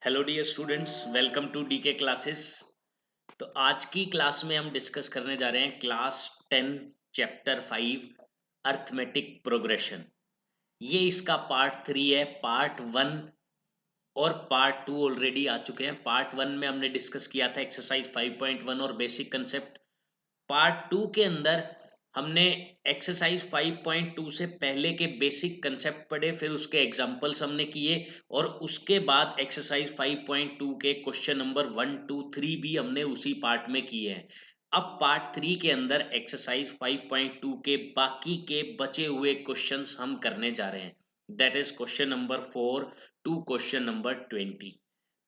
Hello dear students, welcome to DK classes. तो आज की क्लास में हम डिस्कस करने जा रहे हैं क्लास 10 चैप्टर 5 अर्थमेटिक प्रोग्रेशन। ये इसका पार्ट 3 है। पार्ट 1 और पार्ट 2 ऑलरेडी आ चुके हैं। पार्ट 1 में हमने डिस्कस किया था एक्सरसाइज 5.1 और बेसिक कंसेप्ट। पार्ट 2 के अंदर हमने एक्सरसाइज 5.2 से पहले के बेसिक कंसेप्ट पढ़े, फिर उसके एग्जांपल्स हमने किए और उसके बाद एक्सरसाइज 5.2 के क्वेश्चन नंबर 1 2 3 भी हमने उसी पार्ट में किए हैं। अब पार्ट 3 के अंदर एक्सरसाइज 5.2 के बाकी के बचे हुए क्वेश्चंस हम करने जा रहे हैं। That is question number 4 to question number 20।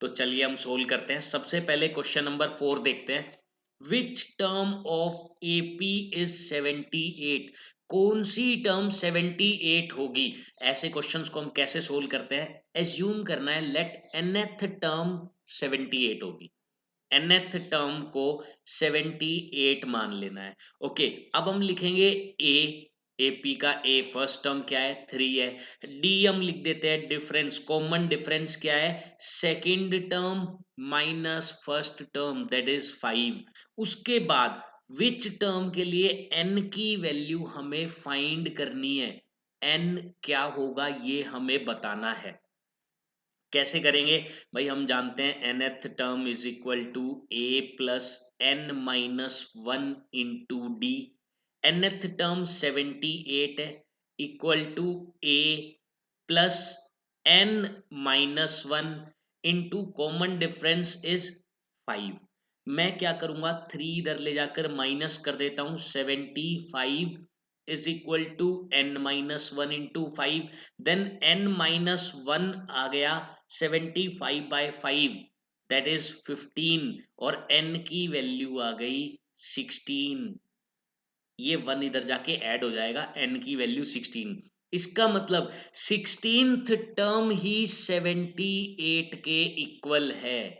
तो चलिए हम सोल्व करते हैं। सबसे पहले क्वेश्चन नंबर 4 देखते हैं। Which term of AP is 78? कौन सी टर्म 78 होगी? ऐसे क्वेश्चंस को हम कैसे सोल्व करते हैं? एज्यूम करना है लेट nth टर्म 78 होगी। nth टर्म को 78 मान लेना है। ओके, अब हम लिखेंगे ए। एपी का ए फर्स्ट टर्म क्या है? 3 है। डी हम लिख देते हैं डिफरेंस। कॉमन डिफरेंस क्या है? Second term minus first term, that is 5। उसके बाद विच टर्म के लिए एन की वैल्यू हमें फाइंड करनी है। एन क्या होगा ये हमें बताना है। कैसे करेंगे भाई? हम जानते हैं nth term is equal to a plus n minus one into d. nth term 78 है, equal to a plus n minus one into common difference is 5। मैं क्या करूंगा, 3 इधर ले जाकर माइनस कर देता हूं। 75 is equal to n minus one into 5। Then n minus one आ गया 75/5, दैट इज 15 और n की वैल्यू आ गई 16। ये 1 इधर जाके ऐड हो जाएगा, n की वैल्यू 16। इसका मतलब 16th टर्म ही 78 के इक्वल है।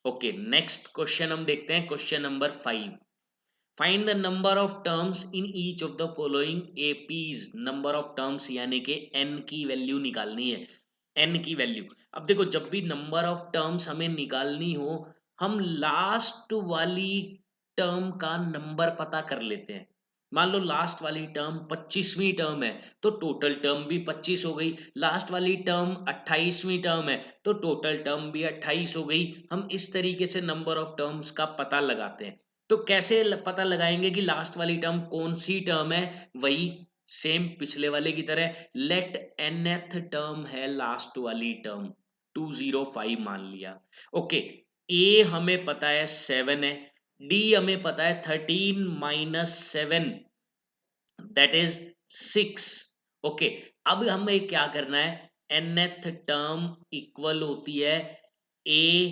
ओके, नेक्स्ट क्वेश्चन हम देखते हैं। Question number 5। Find the number of terms in each of the following APs. Number of terms यानी कि n की वैल्यू निकालनी है। n की वैल्यू, अब देखो, जब भी नंबर ऑफ टर्म्स हमें निकालनी हो, हम लास्ट वाली टर्म का नंबर पता कर लेते हैं। मान लो लास्ट वाली टर्म 25वीं टर्म है तो टोटल टर्म भी 25 हो गई। लास्ट वाली टर्म 28वीं टर्म है तो टोटल टर्म भी 28 हो गई। हम इस तरीके से नंबर ऑफ टर्म्स का पता लगाते हैं। तो कैसे पता लगाएंगे कि लास्ट वाली टर्म कौन सी टर्म है? वही सेम पिछले वाले की तरह, लेट nth टर्म है लास्ट वाली टर्म, 205 मान लिया। ओके, ए हमें पता है 7 है, डी हमें पता है 13 माइनस 7, दैट इज 6। ओके, अब हमें क्या करना है, nth टर्म इक्वल होती है a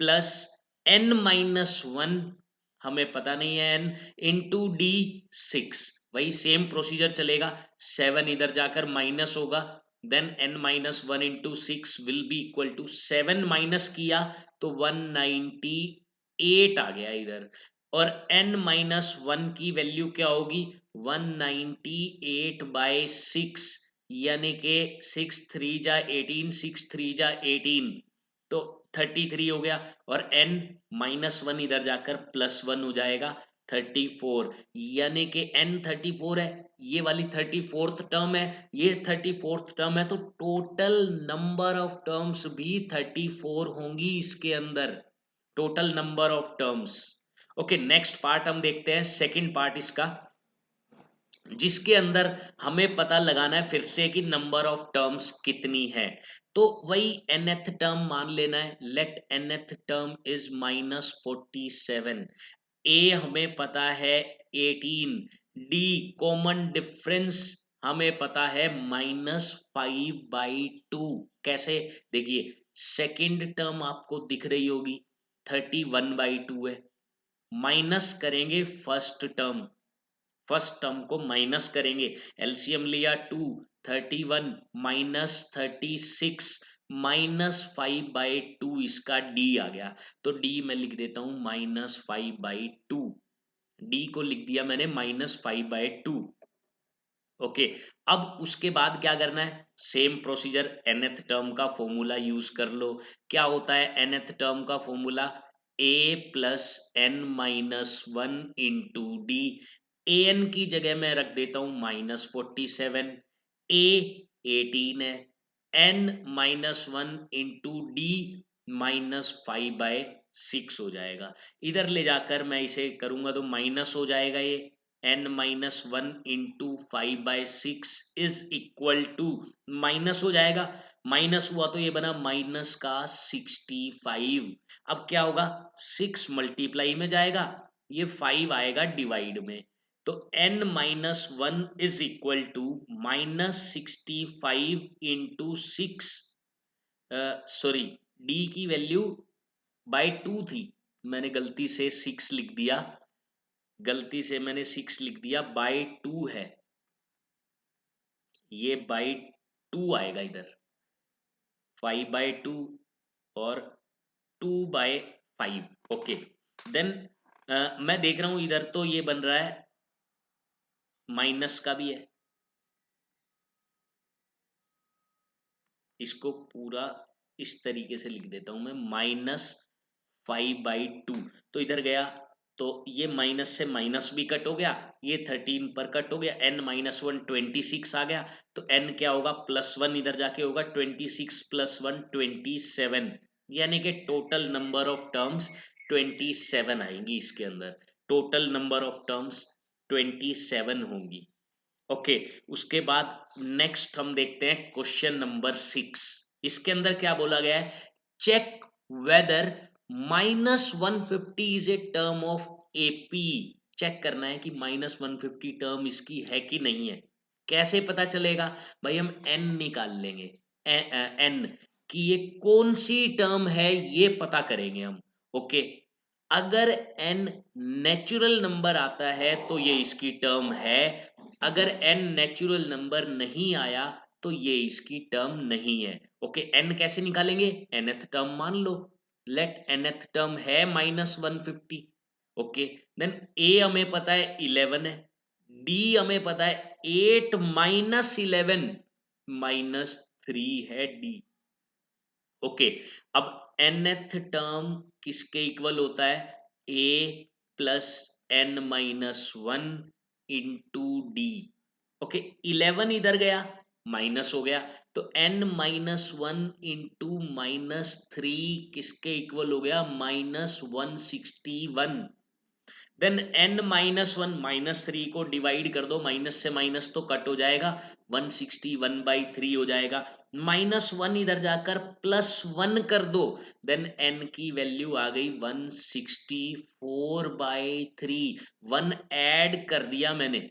plus n minus one, हमें पता नहीं है n, इंटू डी 6। वही सेम प्रोसीजर चलेगा। 7 इधर जाकर माइनस होगा, then n minus one into 6 will be equal to 7 minus किया तो 198 आ गया इधर। और n माइनस वन की वैल्यू क्या होगी? 198/6, यानी कि 6 3 जा 18, 6 3 जा 18, तो 33 हो गया। और n माइनस वन इधर जाकर प्लस वन हो जाएगा 34, यानी कि n 34 है। ये वाली 34th टर्म है, ये 34th टर्म है, तो टोटल नंबर ऑफ टर्म्स भी 34 होंगी इसके अंदर। Total number of terms. Okay, next part हम देखते हैं, सेकंड पार्ट इसका, जिसके अंदर हमें पता लगाना है फिर से कि नंबर ऑफ टर्म्स कितनी है। तो वही nth टर्म मान लेना है। Let nth term is -47। A हमें पता है 18। डी कॉमन डिफरेंस हमें पता है -5/2। कैसे? देखिए, सेकंड टर्म आपको दिख रही होगी 31/2 है। माइनस करेंगे फर्स्ट टर्म, फर्स्ट टर्म को माइनस करेंगे। एलसीएम लिया 2, 31 माइनस 36 -5/2, इसका डी आ गया। तो डी मैं लिख देता हूं -5/2। डी को लिख दिया मैंने -5/2। ओके, अब उसके बाद क्या करना है? सेम प्रोसीजर nth टर्म का फॉर्मूला यूज कर लो। क्या होता है nth टर्म का formula? a plus n minus one into d. A n की जगह मैं रख देता हूं -47, ए 18 है, n minus one into d -5/6 हो जाएगा। इधर ले जाकर मैं इसे करूंगा तो माइनस हो जाएगा, ये n minus one into 5/6 is equal to minus हो जाएगा। माइनस हुआ तो ये बना माइनस का 65। अब क्या होगा? 6 मल्टीप्लाई में जाएगा, ये 5 आएगा डिवाइड में। तो n minus one is equal to -65 into 6, sorry d की वैल्यू बाय 2 थी, मैंने गलती से 6 लिख दिया, गलती से मैंने 6 लिख दिया, बाय 2 है, ये बाय 2 आएगा इधर, 5/2 और 2/5। ओके, देन मैं देख रहा हूं इधर तो ये बन रहा है माइनस का भी है, इसको पूरा इस तरीके से लिख देता हूं मैं, -5/2। तो इधर गया तो ये माइनस से माइनस भी कट हो गया, ये 13 पर कट हो गया, n माइनस वन 26 आ गया। तो n क्या होगा? +1 इधर जाके होगा, 26 + 1 27, यानी कि टोटल नंबर ऑफ टर्म्स 27 आएंगी इसके अंदर, टोटल नंबर ऑफ टर्म्स 27 होंगी। ओके, उसके बाद नेक्स्ट हम देखते हैं क्वेश्चन नंबर 6। इसके अंदर क्या बोला गया है? Check whether -150 is a term of AP. Check करना है कि -150 टर्म इसकी है कि नहीं है। कैसे पता चलेगा? भाई हम n निकाल लेंगे, n कि ये कौन सी टर्म है ये पता करेंगे हम। ओके, अगर n नेचुरल नंबर आता है तो ये इसकी टर्म है, अगर n नेचुरल नंबर नहीं आया तो ये इसकी टर्म नहीं है। ओके, n कैसे निकालेंगे? nth टर्म मान लो, लेट nth टर्म है -150। ओके, देन a हमें पता है 11 है, d हमें पता है 8 माइनस 11 -3 है d। ओके, अब nth टर्म किसके इक्वल होता है? a plus n minus one into D. Okay, 11 इधर गया, माइनस हो गया, तो n माइनस वन इंटू -3 किसके इक्वल हो गया? -161। देन n माइनस वन, -3 को डिवाइड कर दो, माइनस से माइनस तो कट हो जाएगा, 161/3 हो जाएगा। -1 इधर जाकर +1 कर दो, देन n की वैल्यू आ गई 164/3। 1 ऐड कर दिया मैंने,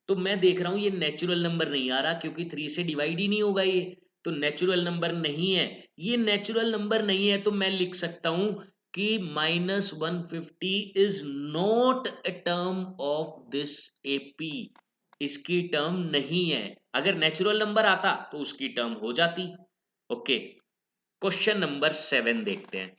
तो मैं देख रहा हूं ये नेचुरल नंबर नहीं आ रहा, क्योंकि 3 से डिवाइड ही नहीं होगा ये, तो नेचुरल नंबर नहीं है। ये नेचुरल नंबर नहीं है तो मैं लिख सकता हूं कि -150 is not a term of this AP, इसकी टर्म नहीं है। अगर नेचुरल नंबर आता तो उसकी टर्म हो जाती। ओके, क्वेश्चन नंबर 7 देखते हैं,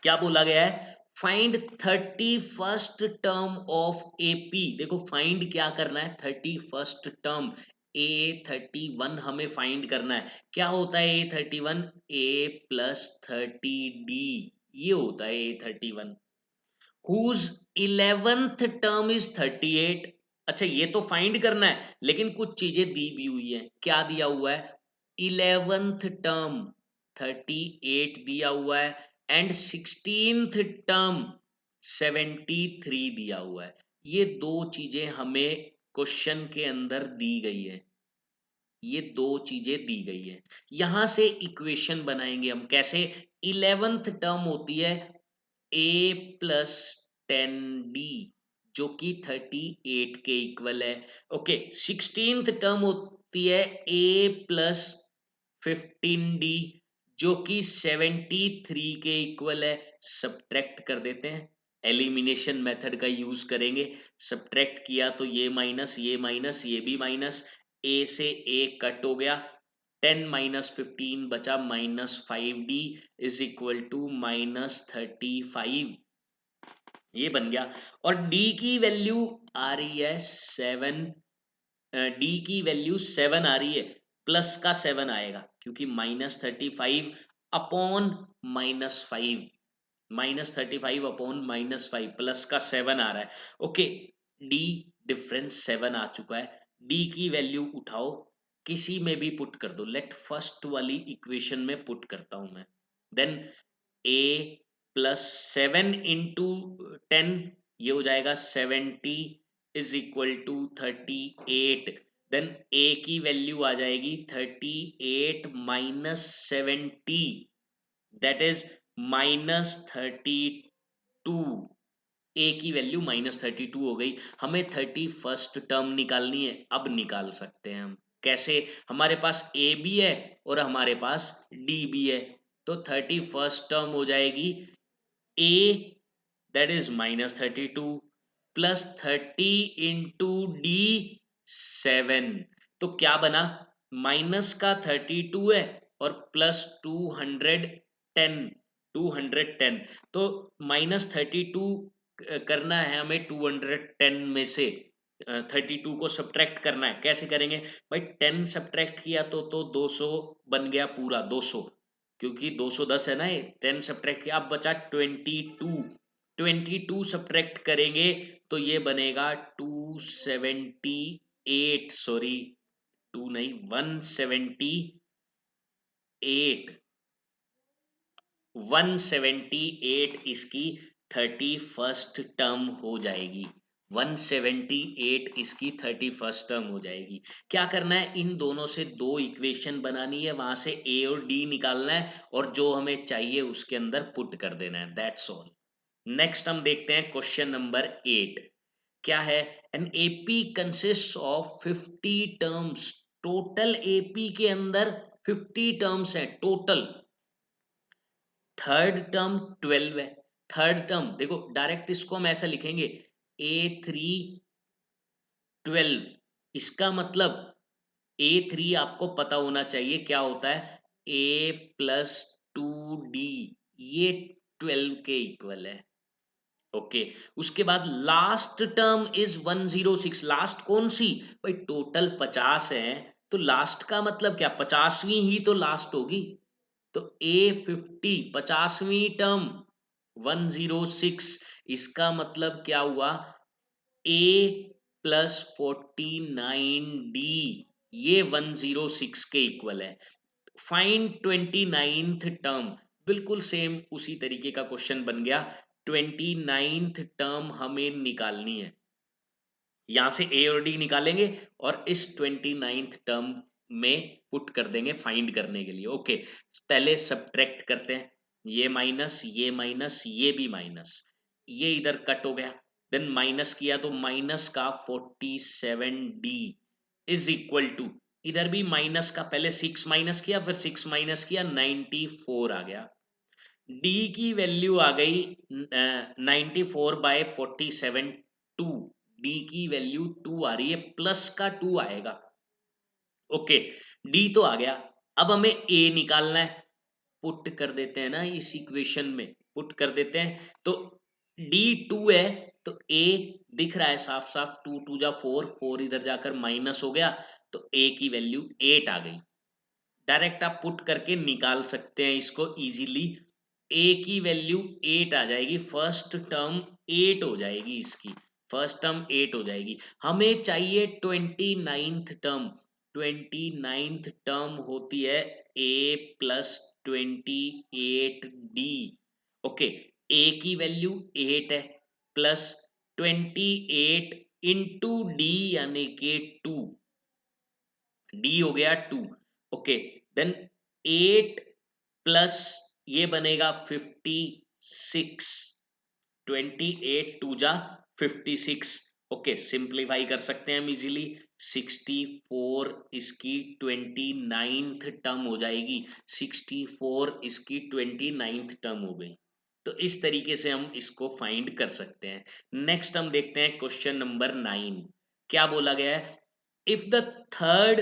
क्या बोला गया है? Find 31st term of AP. देखो फाइंड क्या करना है? 31st टर्म A31 हमें फाइंड करना है। क्या होता है A31? A प्लस 30D, ये होता है A31। Whose 11th term is 38। अच्छा, ये तो फाइंड करना है, लेकिन कुछ चीजें दी भी हुई है। क्या दिया हुआ है? 11th टर्म 38 दिया हुआ है, एंड 16th टर्म 73 दिया हुआ है। ये दो चीजें हमें क्वेश्चन के अंदर दी गई है, ये दो चीजें दी गई है। यहां से इक्वेशन बनाएंगे हम कैसे? 11th टर्म होती है a प्लस 10d, जो कि 38 के इक्वल है। ओके, 16th टर्म होती है a प्लस 15d, जो कि 73 के इक्वल है। सब्ट्रैक्ट कर देते हैं, एलिमिनेशन मेथड का यूज करेंगे। सब्ट्रैक्ट किया तो ये माइनस, ये माइनस, ये भी माइनस, a से a कट हो गया, 10 माइनस 15 बचा -5d इज इक्वल टू -35, ये बन गया। और d की वैल्यू आ रही है 7, डी की वैल्यू 7 आ रही है, प्लस का 7 आएगा क्योंकि -35 अपॉन -5, -35 अपॉन -5 प्लस का 7 आ रहा है। ओके, डी डिफरेंस 7 आ चुका है। डी की वैल्यू उठाओ, किसी में भी पुट कर दो। लेट फर्स्ट वाली इक्वेशन में पुट करता हूं मैं। देन ए प्लस 7 इंटू 10, ये हो जाएगा 70 इज इक्वल टू 38। देन ए की वैल्यू आ जाएगी 38 माइनस 70, दैट इज -32। ए की वैल्यू -32 हो गई। हमें 31st टर्म निकालनी है। अब निकाल सकते हैं हम। कैसे? हमारे पास ए भी है और हमारे पास डी भी है। तो 31st टर्म हो जाएगी a, that is -32 plus 30 into d 7। तो क्या बना? माइनस का 32 है और प्लस 210। तो -32 करना है हमें 210 में से। 32 को सब्ट्रैक्ट करना है। कैसे करेंगे भाई? 10 सब्ट्रैक्ट किया तो 200 बन गया पूरा 200, क्योंकि 210 है ना ये। 10 सब्ट्रैक्ट किया, अब बचा 22 सब्ट्रैक्ट करेंगे तो ये बनेगा 278, सॉरी 2 नहीं 178 इसकी 31st टर्म हो जाएगी। 178 इसकी 31st टर्म हो जाएगी। क्या करना है? इन दोनों से दो इक्वेशन बनानी है, वहां से ए और डी निकालना है और जो हमें चाहिए उसके अंदर पुट कर देना है। That's all. नेक्स्ट हम देखते हैं क्वेश्चन नंबर 8। क्या है? An AP consist of 50 terms. Total AP के अंदर 50 टर्म्स है टोटल। थर्ड टर्म 12 है। थर्ड टर्म देखो, डायरेक्ट इसको हम ऐसा लिखेंगे A3 12। इसका मतलब A3 आपको पता होना चाहिए क्या होता है। A प्लस 2D, ये 12 के इक्वल है। ओके, उसके बाद लास्ट टर्म इज 106। लास्ट कौन सी? भाई टोटल 50 है तो लास्ट का मतलब क्या? 50वीं ही तो लास्ट होगी। तो A50 50वीं टर्म 106। इसका मतलब क्या हुआ? A प्लस 49D, ये 106 के इक्वल है। Find 29th term. बिल्कुल सेम उसी तरीके का क्वेश्चन बन गया। 29th टर्म हमें निकालनी है। यहां से ए और डी निकालेंगे और इस 29th टर्म में पुट कर देंगे फाइंड करने के लिए। ओके, पहले सब्ट्रैक्ट करते हैं। ये माइनस, ये माइनस, ये भी माइनस, ये इधर कट हो गया। देन माइनस किया तो माइनस का 47D इज इक्वल टू, इधर भी माइनस का, पहले 6 माइनस किया फिर 6 माइनस किया, 94 आ गया। डी की वैल्यू आ गई 94/47 2। डी की वैल्यू 2 आ रही है, प्लस का 2 आएगा। ओके, डी तो आ गया। अब हमें ए निकालना है। पुट कर देते हैं ना इस इक्वेशन में, पुट कर देते हैं। तो डी 2 है तो ए दिख रहा है साफ साफ, 2 2 जा 4, 4 इधर जाकर माइनस हो गया तो ए की वैल्यू 8 आ गई। डायरेक्ट आप पुट करके निकाल सकते हैं इसको इजीली। ए की वैल्यू 8 आ जाएगी। फर्स्ट टर्म 8 हो जाएगी इसकी। फर्स्ट टर्म 8 हो जाएगी। हमें चाहिए 29th टर्म। 29th टर्म होती है ए प्लस 28D। ओके, ए की वैल्यू 8 है प्लस 28 इंटू डी यानी कि 2। डी हो गया 2। ओके, देन 8 प्लस ये बनेगा 56। 28 टू जा 56। ओके, सिंप्लीफाई कर सकते हैं हम इजीली। 64 इसकी 29th टर्म हो जाएगी। 64 इसकी 29th टर्म हो गई। तो इस तरीके से हम इसको फाइंड कर सकते हैं। नेक्स्ट हम देखते हैं क्वेश्चन नंबर 9। क्या बोला गया है? If the third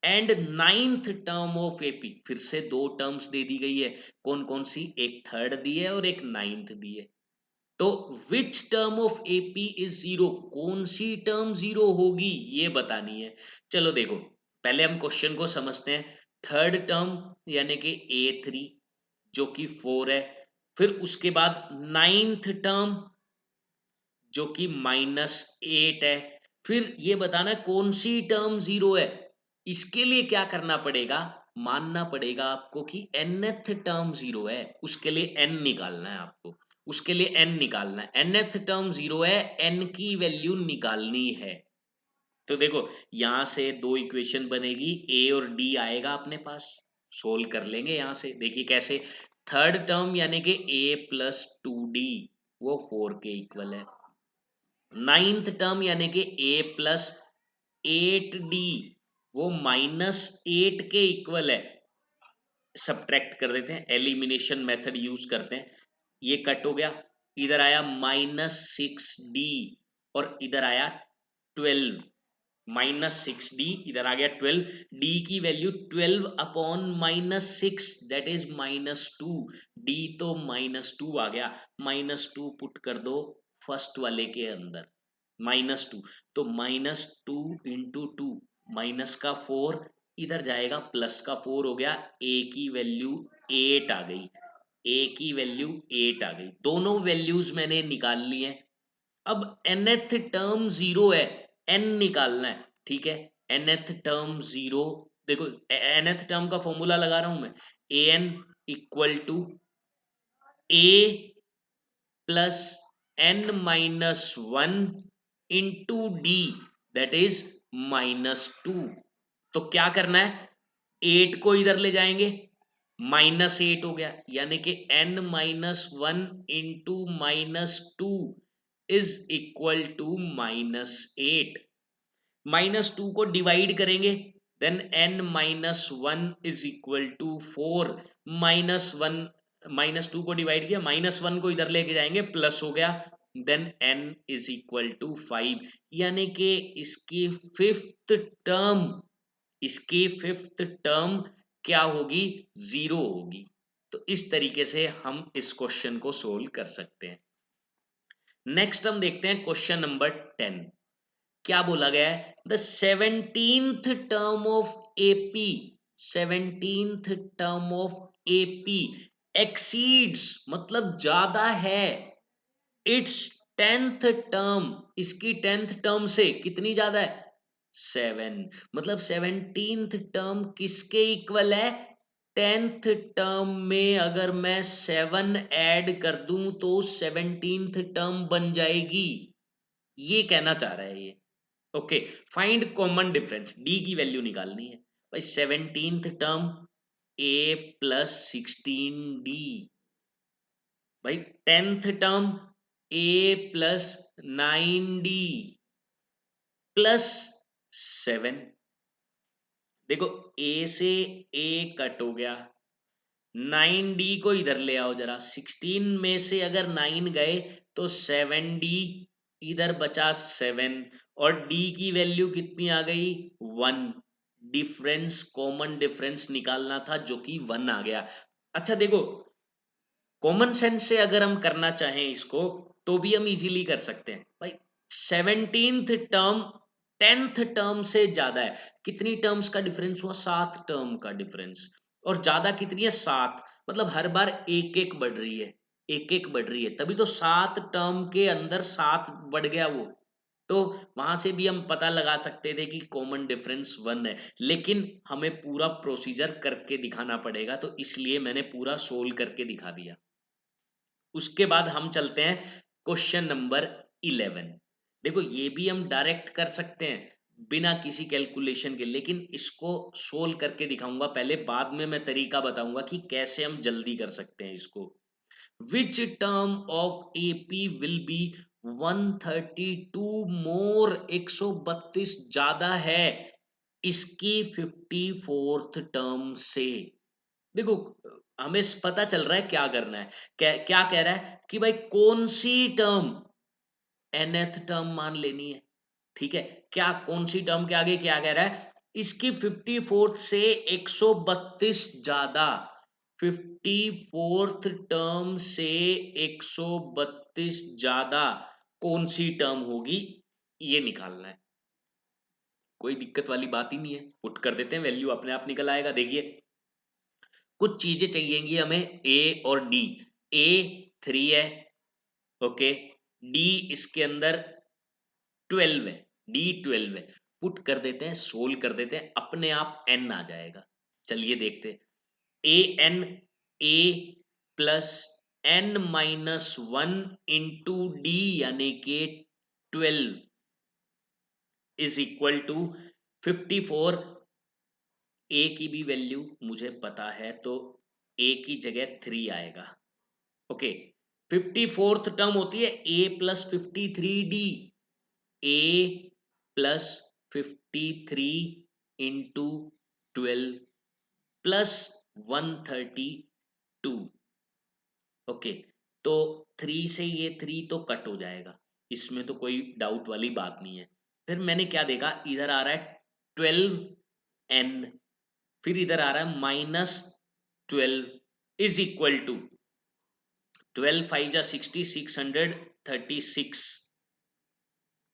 and 9th term of AP, फिर से दो टर्म्स दे दी गई है। कौन कौन सी? एक थर्ड दी है और एक 9th दी है। तो which term of AP is zero? कौन सी टर्म जीरो होगी ये बतानी है। चलो देखो, पहले हम क्वेश्चन को समझते हैं। थर्ड टर्म यानी कि A3 जो कि 4 है, फिर उसके बाद नाइन्थ टर्म जो कि -8 है। फिर ये बताना कौन सी टर्म 0 है। इसके लिए क्या करना पड़ेगा, मानना पड़ेगा आपको कि nth टर्म 0 है, उसके लिए n निकालना है आपको, उसके लिए n निकालना है। nth टर्म 0 है, n की वैल्यू निकालनी है। तो देखो यहां से दो इक्वेशन बनेगी, a और d आएगा अपने पास, सोल्व कर लेंगे यहां से। देखिए कैसे, थर्ड टर्म यानी कि a प्लस 2d वो 4 के इक्वल है। नाइन्थ टर्म यानी कि a प्लस 8d वो -8 के इक्वल है। सब्ट्रैक्ट कर देते हैं, एलिमिनेशन मेथड यूज करते हैं। ये कट हो गया, इधर आया -6d और इधर आया 12। -6d इधर आ गया 12, d की value 12 upon -6 that is -2, d तो -2 आ गया। -2 पुट कर दो फर्स्ट वाले के अंदर, -2 तो -2 इंटू 2 माइनस का 4 इधर जाएगा, प्लस का 4 हो गया। a की वैल्यू 8 आ गई, a की वैल्यू 8 आ गई। दोनों वैल्यूज मैंने निकाल ली हैं। अब nth टर्म 0 है, n निकालना है, ठीक है। nth टर्म 0, देखो nth टर्म का फॉर्मूला लगा रहा हूं मैं, an equal to a plus n-1 into d that is -2। तो क्या करना है, 8 को इधर ले जाएंगे, -8 हो गया, यानी कि n-1 into -2 is equal to -8। -2 को डिवाइड करेंगे, then n-1 is equal to 4। -1 -2 को डिवाइड किया, -1 को इधर लेके जाएंगे, प्लस हो गया, then n is equal to 5। यानी कि इसकी फिफ्थ टर्म क्या होगी, 0 होगी। तो इस तरीके से हम इस क्वेश्चन को सोल्व कर सकते हैं। नेक्स्ट हम देखते हैं क्वेश्चन नंबर 10। क्या बोला गया है, the 17th term of AP, 17th term of AP exceeds मतलब ज्यादा है, इट्स 10th टर्म, इसकी 10th टर्म से कितनी ज्यादा है, 7। मतलब 17th टर्म किसके इक्वल है, 10th टर्म में अगर मैं 7 ऐड कर दूं तो 17th टर्म बन जाएगी, ये कहना चाह रहा है ये। Okay, find common difference, D की वैल्यू निकालनी है भाई। 17th term a plus 16d, भाई 10th term a plus 9d plus 7। देखो a से a कट हो गया, 9d को इधर ले आओ जरा, 16 में से अगर 9 गए तो 7d, इधर बचा 7 और d की वैल्यू कितनी आ गई, 1। डिफरेंस, कॉमन डिफरेंस निकालना था जो कि 1 आ गया। अच्छा देखो, कॉमन सेंस से अगर हम करना चाहें इसको तो भी हम इजीली कर सकते हैं भाई। 17th टर्म 10th टर्म से ज्यादा है, कितनी टर्म्स का डिफरेंस हुआ, 7 टर्म का डिफरेंस। और ज्यादा कितनी है, 7। मतलब हर बार एक एक बढ़ रही है, एक एक बढ़ रही है, तभी तो 7 टर्म के अंदर 7 बढ़ गया वो। तो वहां से भी हम पता लगा सकते थे कि कॉमन डिफरेंस 1 है, लेकिन हमें पूरा प्रोसीजर करके दिखाना पड़ेगा, तो इसलिए मैंने पूरा सोल्व करके दिखा दिया। उसके बाद हम चलते हैं क्वेश्चन नंबर 11। देखो ये भी हम डायरेक्ट कर सकते हैं बिना किसी कैलकुलेशन के, लेकिन इसको सोल्व करके दिखाऊंगा पहले, बाद में मैं तरीका बताऊंगा कि कैसे हम जल्दी कर सकते हैं इसको। Which term of AP will be 132 मोर, 132 ज्यादा है इसकी 54th टर्म से। देखो हमें पता चल रहा है क्या करना है, क्या कह रहा है कि भाई कौन सी टर्म nth टर्म मान लेनी है, ठीक है। क्या कौन सी टर्म के आगे क्या कह रहा है, इसकी 54th से 132 ज्यादा, 54th टर्म से 132 ज्यादा कौन सी टर्म होगी, ये निकालना है। कोई दिक्कत वाली बात ही नहीं है, पुट कर देते हैं, वैल्यू अपने आप निकल आएगा। देखिए कुछ चीजें चाहिएंगी हमें, ए और डी। ए 3 है, ओके, डी इसके अंदर 12 है, डी 12 है, पुट कर देते हैं, सोल्व कर देते हैं, अपने आप एन आ जाएगा। चलिए देखते हैं, a n, a plus n minus 1 into d यानी कि 12 इज इक्वल टू 54। ए की भी वैल्यू मुझे पता है, तो ए की जगह 3 आएगा, ओके। 54th टर्म होती है ए प्लस 53 डी, ए प्लस 53 इंटू 12 प्लस 132, ओके। तो 3 से ये 3 तो कट हो जाएगा, इसमें तो कोई डाउट वाली बात नहीं है। फिर मैंने क्या देखा, इधर आ रहा है 12n, फिर इधर आ रहा है -12 इज इक्वल टू 12 5 जा 60, 636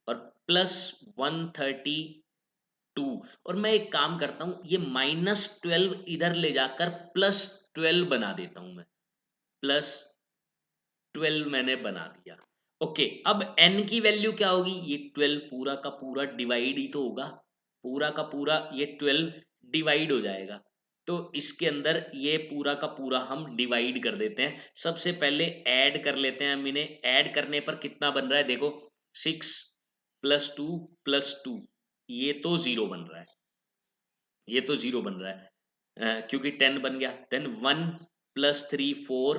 और प्लस 132। और मैं एक काम करता हूं, ये -12 इधर ले जाकर +12 बना देता हूं मैं, +12 मैंने बना दिया, ओके। अब n की वैल्यू क्या होगी, ये 12 पूरा का पूरा डिवाइड ही तो होगा, पूरा का पूरा ये 12 डिवाइड हो जाएगा। तो इसके अंदर ये पूरा का पूरा हम डिवाइड कर देते हैं। सबसे पहले ऐड कर लेते हैं हम इन्हें, ऐड करने पर कितना बन रहा है देखो, 6 + 2 + 2, ये तो 0 बन रहा है, ये तो 0 बन रहा है, क्योंकि 10 बन गया। देन 1 + 3 4,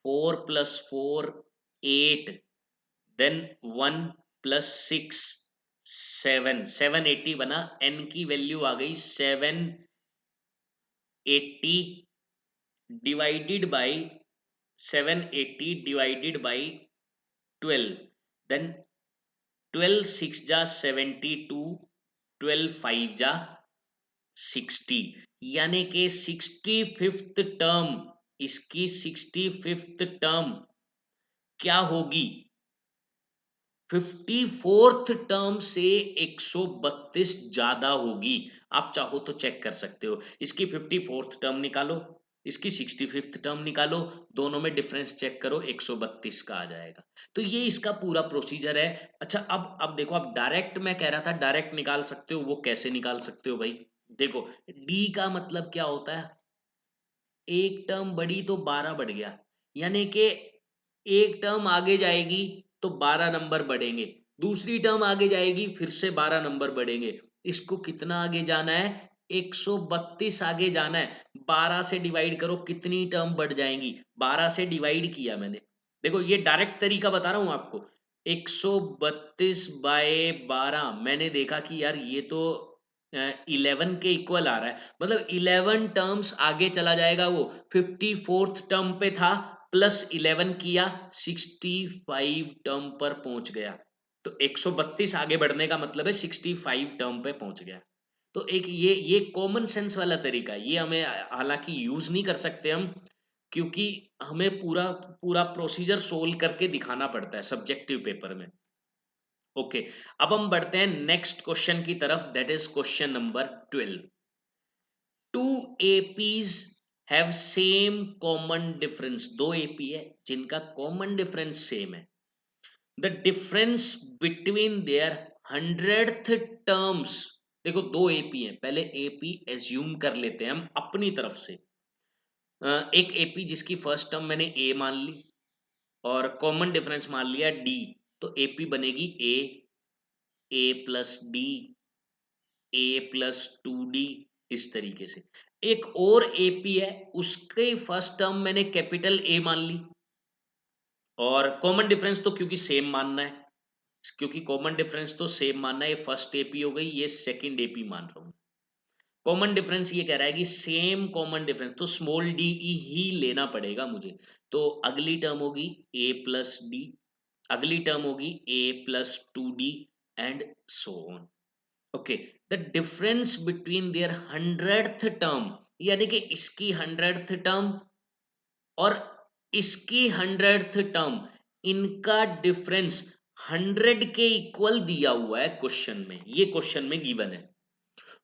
4 + 4 8, देन 1 + 6 7, 780 बना। n की वैल्यू आ गई 780 divided by 780 divided by 12, then 12 6 जा 72, 12 5 जा 60, यानी कि 65th टर्म, इसकी 65th टर्म क्या होगी, 54th टर्म से 132 ज्यादा होगी। आप चाहो तो चेक कर सकते हो, इसकी 54th टर्म निकालो, इसकी 65th टर्म निकालो, दोनों में डिफरेंस चेक करो, 132 का आ जाएगा। तो ये इसका पूरा प्रोसीजर है। अच्छा, अब देखो, अब डायरेक्ट मैं कह रहा था डायरेक्ट निकाल सकते हो, वो कैसे निकाल सकते हो भाई, देखो डी का मतलब क्या होता है, एक टर्म बढ़ी तो 12 बढ़ गया, यानी कि एक टर्म आगे जाएगी तो 12 नंबर बढ़ेंगे, दूसरी टर्म आगे जाएगी फिर से 12 नंबर बढ़ेंगे। इसको कितना आगे जाना है, 132 आगे जाना है। 12 से डिवाइड करो, कितनी टर्म बढ़ जाएंगी, 12 से डिवाइड किया मैंने, देखो ये डायरेक्ट तरीका बता रहा हूं आपको। 132/12 मैंने देखा कि यार ये तो 11 के इक्वल आ रहा है, मतलब 11 टर्म्स आगे चला जाएगा वो। 54th टर्म पे था, +11 किया, 65 टर्म पर पहुंच गया। तो 132 आगे बढ़ने का मतलब है 65 टर्म पे पहुंच गया। तो एक ये कॉमन सेंस वाला तरीका है, ये हमें हालांकि यूज नहीं कर सकते हम, क्योंकि हमें पूरा पूरा प्रोसीजर सोल्व करके दिखाना पड़ता है सब्जेक्टिव पेपर में, ओके। अब हम बढ़ते हैं नेक्स्ट क्वेश्चन की तरफ, that is question number 12। Two APs have same common difference, दो एपी है जिनका कॉमन डिफरेंस सेम है। The difference between their 100th terms, देखो दो एपी है, पहले एपी एज्यूम कर लेते हैं हम अपनी तरफ से। एक एपी जिसकी फर्स्ट टर्म मैंने ए मान ली और कॉमन डिफरेंस मान लिया डी, तो एपी बनेगी ए प्लस डी, a+2d, इस तरीके से। एक और एपी है, उसके फर्स्ट टर्म मैंने कैपिटल ए मान ली, और कॉमन डिफरेंस तो क्योंकि सेम मानना है, क्योंकि कॉमन डिफरेंस तो सेम मानना है, ये फर्स्ट एपी हो गई, ये सेकंड एपी मान रहा हूं। कॉमन डिफरेंस ये कह रहा है कि सेम कॉमन डिफरेंस, तो स्मॉल डी ई ही लेना पड़ेगा मुझे। तो अगली टर्म होगी a+d, अगली टर्म होगी a+2d and so on, okay. The difference between their 100th term, यानी कि इसकी 100th टर्म और इसकी 100th टर्म, इनका डिफरेंस 100 के इक्वल दिया हुआ है क्वेश्चन में, ये क्वेश्चन में गिवन है।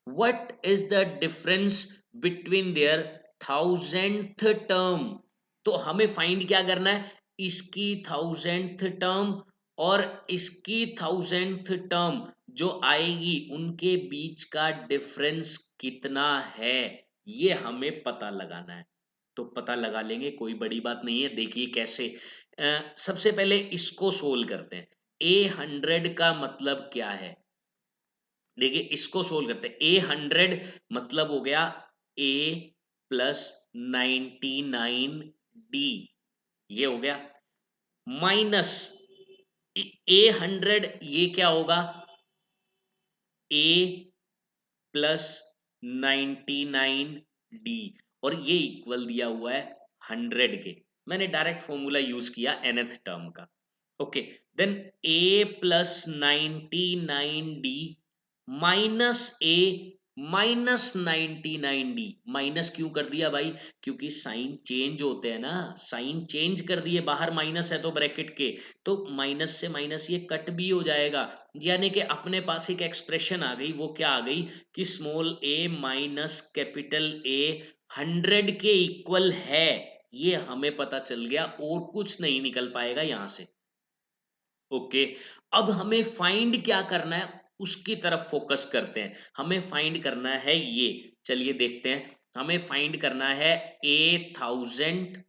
What is the difference between there 1000th term? तो हमें फाइंड क्या करना है, इसकी 1000th टर्म और इसकी 1000th टर्म जो आएगी उनके बीच का डिफरेंस कितना है, ये हमें पता लगाना है। तो पता लगा लेंगे, कोई बड़ी बात नहीं है। देखिए कैसे, सबसे पहले इसको सोल्व करते हैं। A100 का मतलब क्या है, देखिए इसको सोल्व करते हैं। A100 मतलब हो गया A+99D, ये हो गया, माइनस A100, ये क्या होगा, A+99D, और ये इक्वल दिया हुआ है 100 के। मैंने डायरेक्ट फॉर्मूला यूज किया nth टर्म का। Okay, then A+99D -A-99D, minus क्यों कर दिया भाई, क्योंकि साइन चेंज होते हैं ना, साइन चेंज कर दिए, बाहर माइनस है तो ब्रैकेट के, तो माइनस से माइनस ये कट भी हो जाएगा। यानी कि अपने पास एक एक्सप्रेशन आ गई, वो क्या आ गई कि small a minus capital A 100 के इक्वल है, ये हमें पता चल गया, और कुछ नहीं निकल पाएगा यहां से। ओके, अब हमें फाइंड क्या करना है, उसकी तरफ फोकस करते हैं। हमें फाइंड करना है ये, चलिए देखते हैं। हमें फाइंड करना है A1000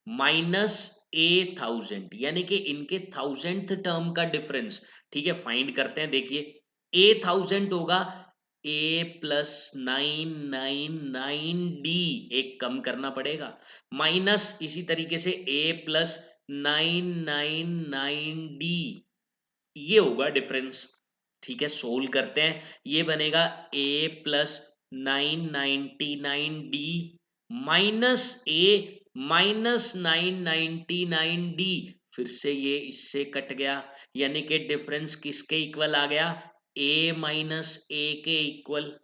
माइनस A1000, यानी कि इनके 1000th टर्म का डिफरेंस। ठीक है, फाइंड करते हैं। देखिए A1000 होगा A+999D, एक कम करना पड़ेगा, माइनस इसी तरीके से A+999D, ये होगा डिफरेंस। ठीक है, सोल्व करते हैं। ये बनेगा A+999D माइनस A-999D, फिर से ये इससे कट गया, यानी कि डिफरेंस किसके इक्वल आ गया, A माइनस A के इक्वल।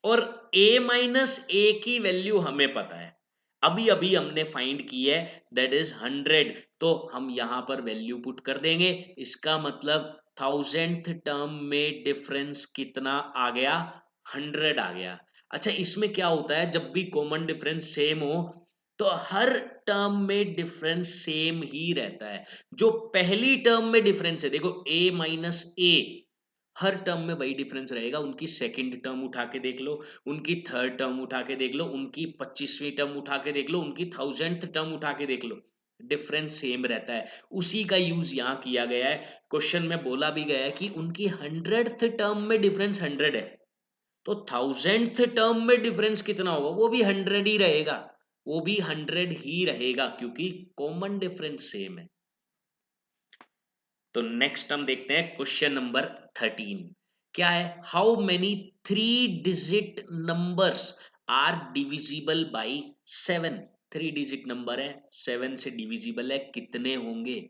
और A माइनस A की वैल्यू हमें पता है, अभी अभी हमने फाइंड की है, दैट इज 100। तो हम यहां पर वैल्यू पुट कर देंगे, इसका मतलब 1000th टर्म में डिफरेंस कितना आ गया, 100 आ गया। अच्छा, इसमें क्या होता है, जब भी कॉमन डिफरेंस सेम हो तो हर टर्म में डिफरेंस सेम ही रहता है। जो पहली टर्म में डिफरेंस है, देखो A minus A, her term में वही डिफरेंस रहेगा। उनकी सेकंड टर्म उठा के देख लो, उनकी थर्ड टर्म उठा के देख लो, उनकी 25वीं टर्म उठा के देख लो, उनकी 1000th टर्म उठा के देख लो, डिफरेंस सेम रहता है। उसी का यूज यहाँ किया गया है। क्वेश्चन में बोला भी गया है कि उनकी 100th टर्म में डिफरेंस 100 है, तो 1000th टर्म में डिफरेंस कितना होगा, वो भी 100 ही रहेगा, वो भी 100 ही रहेगा, क्योंकि कॉमन डिफरेंस सेम है। तो नेक्स्ट हम देखते हैं क्वेश्चन नंबर 13। क्या है, how many 3 digit numbers are divisible by 7? 3 digit number है, 7 से डिविजिबल है, कितने होंगे?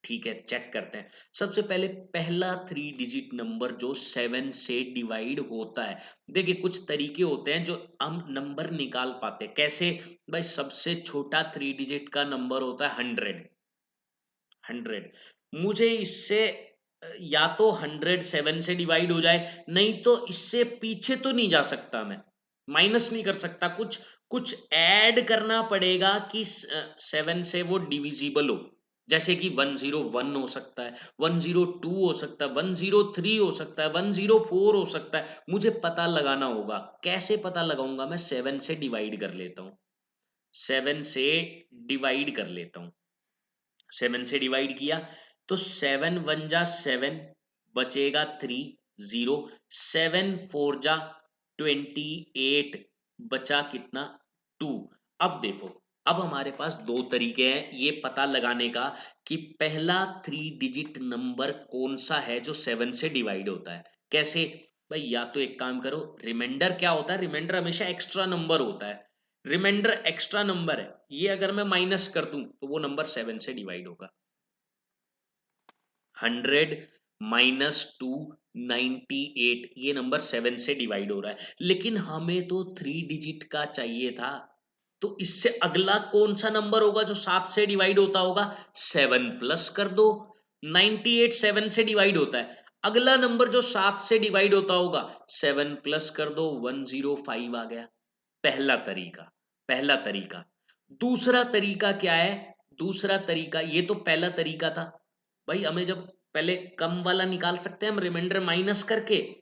ठीक है, चेक करते हैं। सबसे पहले पहला 3 डिजिट नंबर जो 7 से डिवाइड होता है, देखिए कुछ तरीके होते हैं जो हम नंबर निकाल पाते हैं। कैसे भाई, सबसे छोटा 3 डिजिट का नंबर होता है 100। मुझे इससे या तो 107 से डिवाइड हो जाए, नहीं तो इससे पीछे तो नहीं जा सकता, मैं माइनस नहीं कर सकता, कुछ कुछ ऐड करना पड़ेगा कि 7 से वो डिविजिबल हो। जैसे कि 101 हो सकता है, 102 हो सकता है, 103 हो सकता है, 104 हो सकता है, मुझे पता लगाना होगा। कैसे पता लगाऊंगा मैं, 7 से डिवाइड कर लेता हूं, 7 से डिवाइड कर लेता हूं। 7 से डिवाइड किया तो 7 × 1 = 7, बचेगा 3, 0, 7 × 4 = 28, बचा कितना, 2। अब देखो, अब हमारे पास दो तरीके हैं ये पता लगाने का कि पहला 3 डिजिट नंबर कौन सा है जो 7 से डिवाइड होता है। कैसे भाई, या तो एक काम करो, रिमाइंडर क्या होता है, रिमाइंडर हमेशा एक्स्ट्रा नंबर होता है, रिमाइंडर एक्स्ट्रा नंबर है, ये अगर मैं माइनस कर दूं तो वो नंबर 7 से डिवाइड होगा। 100 -298, ये नंबर 7 से डिवाइड हो रहा है, लेकिन हमें तो 3 डिजिट का चाहिए था। तो इससे अगला कौन सा नंबर होगा जो 7 से डिवाइड होता होगा, 7 प्लस कर दो, 98 7 से डिवाइड होता है। अगला नंबर जो 7 से डिवाइड होता होगा, 7 प्लस कर दो, 105 आ गया। पहला तरीका, पहला तरीका। दूसरा तरीका क्या है? दूसरा तरीका, ये तो पहला तरीका था भाई। हमें जब पहले कम वाला निकाल सकते हैं हम रिमाइंडर माइनस करके,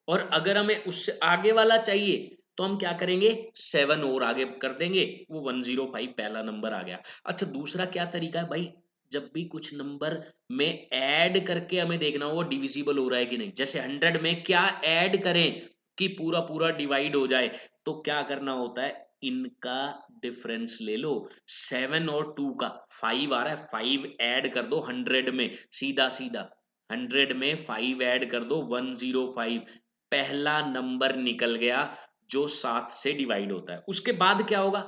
और अगर हमें उससे आगे वाला चाहिए तो हम क्या करेंगे, 7 और आगे कर देंगे, वो 105 पहला नंबर आ गया। अच्छा, दूसरा क्या तरीका है भाई? जब भी कुछ नंबर में ऐड करके हमें देखना हो वो डिविजिबल हो रहा है कि नहीं, जैसे 100 में क्या ऐड करें कि पूरा पूरा डिवाइड हो जाए, तो क्या करना होता है, इनका डिफरेंस ले लो। 7 और 2 का 5 आ रहा है, 5 ऐड कर दो 100 में, सीधा सीधा 100 में 5 ऐड कर दो, 105 पहला नंबर निकल गया जो 7 से डिवाइड होता है। उसके बाद क्या होगा,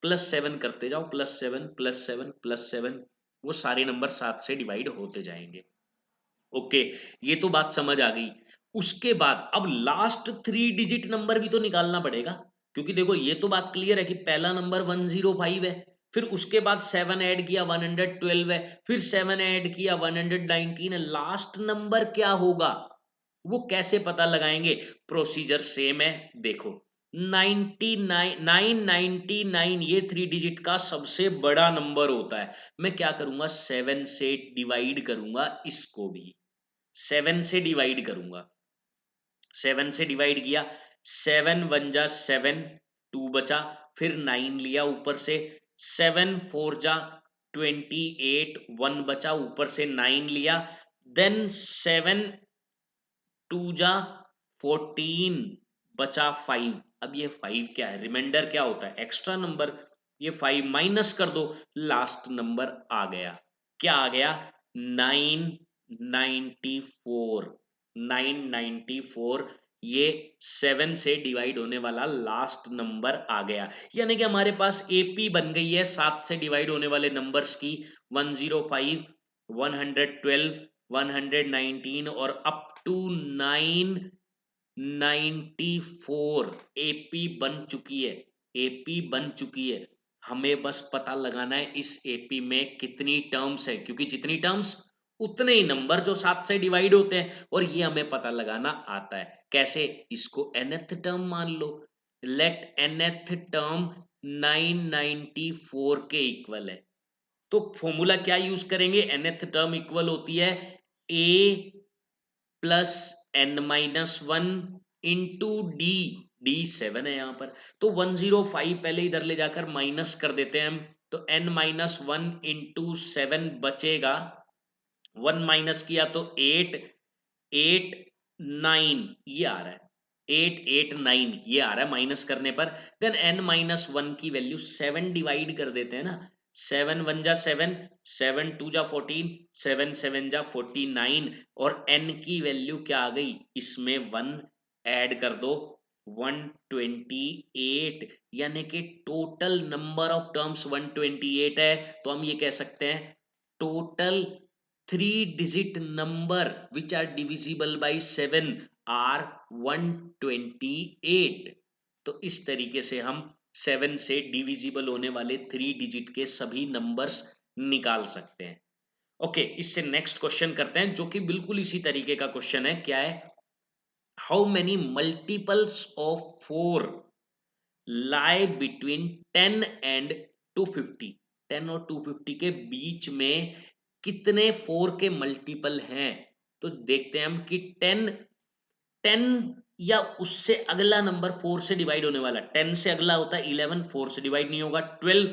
+7 करते जाओ, +7 +7 +7, वो सारे नंबर 7 से डिवाइड होते जाएंगे। ओके, ये तो बात समझ आ गई। उसके बाद अब लास्ट 3 डिजिट नंबर भी तो निकालना पड़ेगा, क्योंकि देखो ये तो बात क्लियर है कि पहला नंबर 105 है, फिर उसके बाद 7 ऐड किया 112 है, फिर 7 ऐड किया 119 है, लास्ट नंबर क्या होगा वो कैसे पता लगाएंगे? प्रोसीजर सेम है, देखो 99 999 ये 3 डिजिट का सबसे बड़ा नंबर होता है। मैं क्या करूंगा, 7 से डिवाइड करूंगा, इसको भी 7 से डिवाइड करूंगा। 7 से डिवाइड किया, 7 वन जा 7, 2 बचा, फिर 9 लिया ऊपर से, 7 4 जा 28, 1 बचा, ऊपर से 9 लिया, देन 7 2 जा 14, बचा 5। अब ये 5 क्या है, रिमाइंडर क्या होता है, एक्स्ट्रा नंबर। ये 5 माइनस कर दो, लास्ट नंबर आ गया, क्या आ गया, 994। 994 ये 7 से डिवाइड होने वाला लास्ट नंबर आ गया। यानी कि हमारे पास एपी बन गई है 7 से डिवाइड होने वाले नंबर्स की, 105, 112, 119 और अप टू 994 एपी बन चुकी है। एपी बन चुकी है। हमें बस पता लगाना है इस एपी में कितनी टर्म्स है, क्योंकि जितनी टर्म्स उतने ही नंबर जो 7 से डिवाइड होते हैं, और ये हमें पता लगाना आता है। कैसे? इसको nth टर्म मान लो, लेट nth टर्म 994 के इक्वल है। तो फॉर्मूला क्या यूज करेंगे, nth टर्म इक्वल होती है a plus n-1 into d. D 7 है यहाँ पर, तो 105 पहले इधर ले जाकर माइनस कर देते हैं हम, तो n-1 इंटू 7 बचेगा, 1 माइनस किया तो 8, 8 9 ये आ रहा है, 8 8 9 ये आ रहा है माइनस करने पर। देन n-1 की वैल्यू 7 डिवाइड कर देते हैं ना, 7 1 जा 7, 7 2 जा 14, 7 7 जा 49, और n की वैल्यू क्या आ गई, इसमें 1 ऐड कर दो, 128। यानी कि टोटल नंबर ऑफ टर्म्स 128 है। तो हम ये कह सकते हैं total 3 digit number which are divisible by 7 are 128। तो इस तरीके से हम 7 से डिविजिबल होने वाले 3 digit के सभी नंबर्स निकाल सकते हैं। ओके, इससे नेक्स्ट क्वेश्चन करते हैं जो कि बिल्कुल इसी तरीके का क्वेश्चन है। क्या है, how many multiples of 4 lie between 10 and 250। 10 और 250 के बीच में कितने 4 के मल्टीपल हैं? तो देखते हैं हम कि 10 10 या उससे अगला नंबर 4 से डिवाइड होने वाला, 10 से अगला होता है 11, 4 से डिवाइड नहीं होगा, 12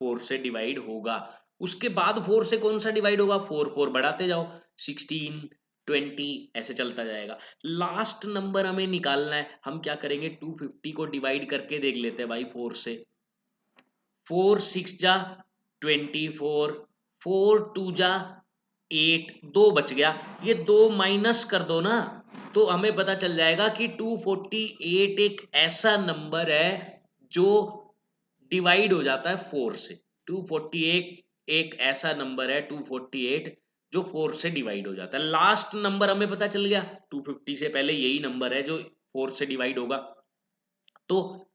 4 से डिवाइड होगा, उसके बाद 4 से कौन सा डिवाइड होगा, 4 4 बढ़ाते जाओ, 16 20 ऐसे चलता जाएगा। लास्ट नंबर हमें निकालना है, हम क्या करेंगे, 250 को डिवाइड करके देख लेते हैं भाई 4 से। 4 6 जा 24, 4 2 जा 8, 2 बच गया, ये 2 माइनस कर दो ना, तो हमें पता चल जाएगा कि 248 एक ऐसा नंबर है जो डिवाइड हो जाता है 4 से। 248 एक ऐसा नंबर है, 248 जो 4 से डिवाइड हो जाता है। लास्ट नंबर हमें पता चल गया, 250 से पहले यही नंबर है जो 4 से डिवाइड होगा। तो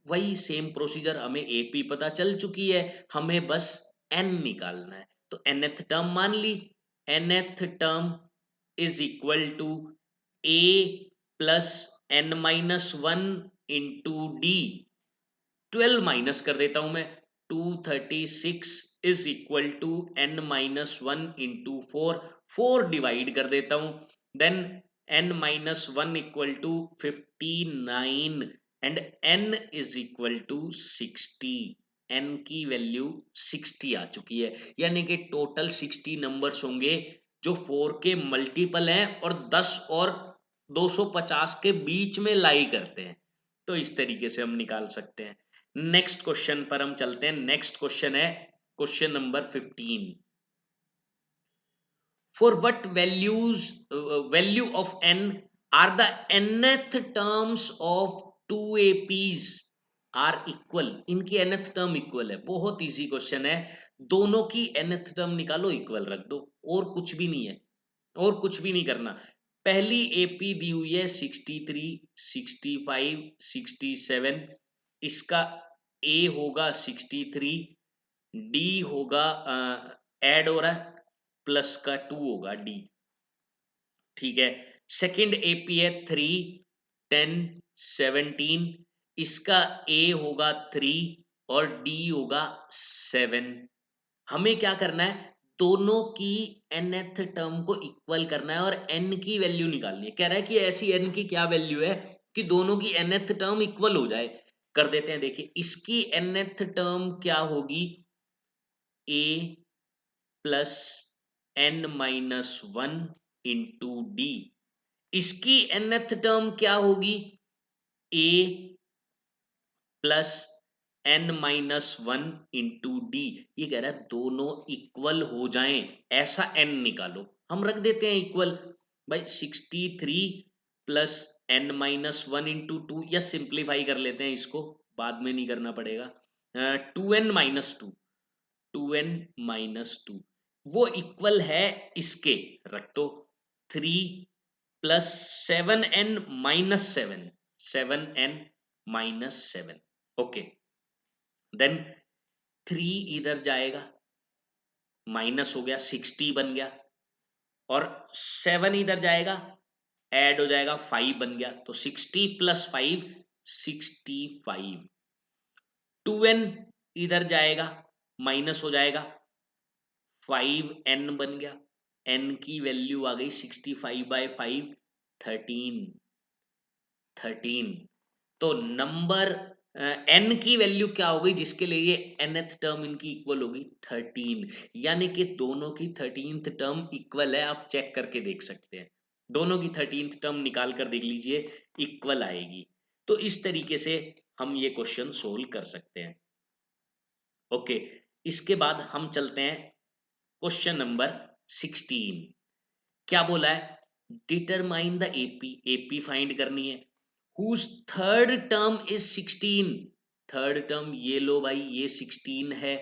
वही सेम प्रोसीजर, हमें एपी पता चल चुकी है, हमें बस एन निकालना है। तो nth टर्म मान ली, nth term is equal to a plus n minus one into d. 12 minus कर देता हूं मैं, 236 is equal to n minus one into four, 4 divide कर देता हूं, then n minus one equal to 59 and n is equal to 60। n की value 60 आ चुकी है, यानी कि टोटल 60 नंबर्स होंगे जो 4 के मल्टीपल हैं और 10 और 250 के बीच में लाई करते हैं। तो इस तरीके से हम निकाल सकते हैं। नेक्स्ट क्वेश्चन पर हम चलते हैं। नेक्स्ट क्वेश्चन है question number 15। For what value of n are the nth terms of two APs are equal. इनकी nth टर्म इक्वल है, बहुत इजी क्वेश्चन है। दोनों की nth टर्म निकालो, इक्वल रख दो, और कुछ भी नहीं है, और कुछ भी नहीं करना। पहली एपी दी हुई है 63, 65, 67, इसका ए होगा 63, डी होगा ऐड हो रहा है प्लस का 2 होगा डी, ठीक है। सेकंड एपी है 3, 10, 17, इसका ए होगा 3 और डी होगा 7। हमें क्या करना है, दोनों की nth टर्म को इक्वल करना है और n की वैल्यू निकालनी है। कह रहा है कि ऐसी n की क्या वैल्यू है कि दोनों की nth टर्म इक्वल हो जाए। कर देते हैं, देखिए इसकी nth टर्म क्या होगी, a plus n minus one into D. इसकी nth टर्म क्या होगी, a plus n minus one into D. ये कह रहा है दोनों इक्वल हो जाएं, ऐसा n निकालो। हम रख देते हैं इक्वल, भाई 63 plus n minus one into two, या सिंप्लीफाई कर लेते हैं इसको, बाद में नहीं करना पड़ेगा। 2n minus two, 2n minus two, वो इक्वल है इसके, रख दो 3 plus 7n minus 7, 7n minus 7, okay. Then 3 इधर जाएगा, माइनस हो गया, 60 बन गया, और 7 इधर जाएगा, ऐड हो जाएगा, 5 बन गया। तो 60 प्लस 5, 65। 2n इधर जाएगा, माइनस हो जाएगा, 5n बन गया, n की वैल्यू आ गई 65/5, 13, 13। तो नंबर n की वैल्यू क्या हो गई जिसके लिए ये nth टर्म इनकी इक्वल होगी, 13। यानी कि दोनों की 13th टर्म इक्वल है, आप चेक करके देख सकते हैं। दोनों की 13th टर्म निकाल कर देख लीजिए, इक्वल आएगी। तो इस तरीके से हम ये क्वेश्चन सोल्व कर सकते हैं, ओके। इसके बाद हम चलते हैं क्वेश्चन नंबर 16। क्या बोला है, determine the AP, AP find करनी है, whose third term is 16। Third term ये लो भाई, ये 16 है।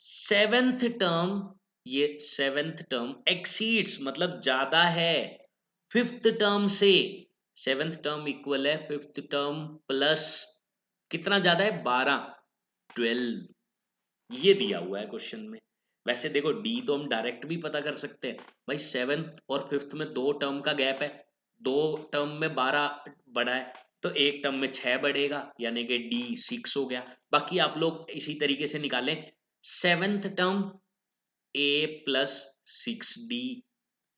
सेवेंथ टर्म, ये सेवेंथ टर्म एक्सीड्स मतलब ज्यादा है फिफ्थ टर्म से। सेवेंथ टर्म इक्वल है फिफ्थ टर्म प्लस कितना ज्यादा है, 12, 12। ये दिया हुआ है क्वेश्चन में। वैसे देखो डी तो हम डायरेक्ट भी पता कर सकते हैं भाई, सेवेंथ और फिफ्थ में 2 टर्म का गैप है, 2 टर्म में 12 बढ़ा है, तो एक टर्म में 6 बढ़ेगा, यानी कि डी 6 हो गया। बाकी आप लोग इसी तरीके से निकालें, seventh term a plus 6d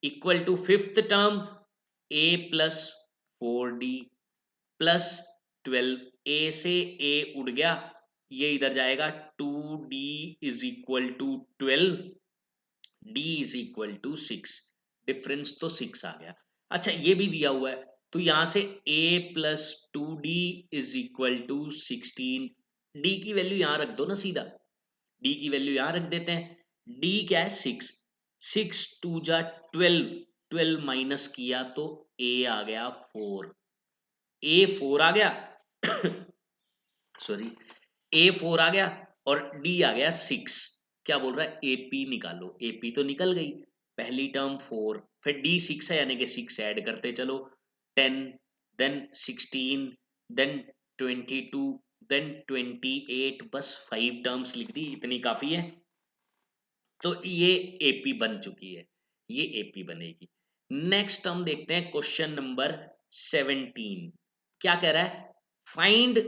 equal to fifth term a plus 4d plus 12। A से ए उड़ गया, ये इधर जाएगा, 2d is equal to 12, d is equal to 6। Difference तो 6 आ गया। अच्छा ये भी दिया हुआ है, तो यहां से a plus 2d is equal to 16। d की वैल्यू यहां रख दो ना सीधा, d की वैल्यू यहां रख देते हैं। d क्या है, 6, 6 टू जा 12, 12 माइनस किया तो a आ गया 4, a 4 आ गया सॉरी, ए 4 आ गया और डी आ गया 6। क्या बोल रहा है, एपी निकालो, एपी तो निकल गई, पहली टर्म 4, फिर डी 6 है, यानी कि 6 ऐड करते चलो, 10, देन 16, देन 22, देन 28, बस 5 टर्म्स लिख दी, इतनी काफी है। तो ये एपी बन चुकी है, ये एपी बनेगी। नेक्स्ट हम देखते हैं क्वेश्चन नंबर 17। क्या कह रहा है? फाइंड